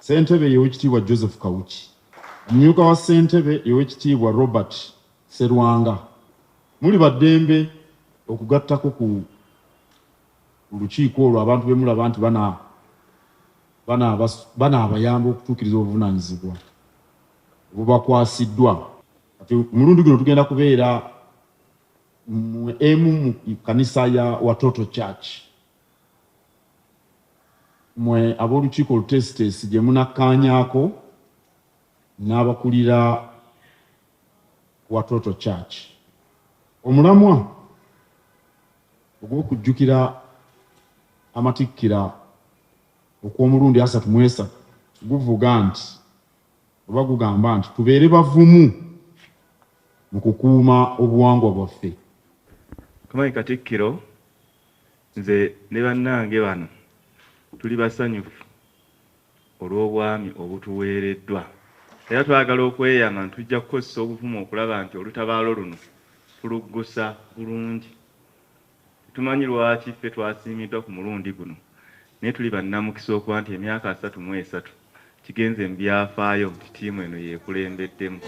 Ssentebe y'Oweekitiibwa Joseph Kawuki, omumyuka wa ssentebe y'Oweekitiibwa Robert Sserwanga. Muli baddembe okugattako ku lukiiko olwo abantu be mulaba nti banaabayamba okutuukiriza obuvunaanyizibwa obubakwasiddwa. Kati omulundi guno tugenda kubeera emu mu kkanisa ya Watoto Church. Mwe ab'olukiiko olutesitesi gye munakkaanyaako n'abakulira Watoto Church. Omulamwa ogw'okujjukira amatikkira okw'omulundi 33 guvuga nti oba gugamba nti tubeere bavumu mu kukuuma obuwangwa bwaffe. Kamayi Katikkiro, nze ne bannange bano tuli basanyufu olw'obwami obutuweereddwa, era twagala okweyama tujja kukozesa obuvumu okulaba nti olutabaalo luno tuluggusa bulungi. Tumanyi lwaki ffe twasiimiddwa ku mulundi guno, naye tuli bannamukisa okuba nti emyaka 33 kigenze mu byafaayo nti ttiimu eno yeekulembeddemu.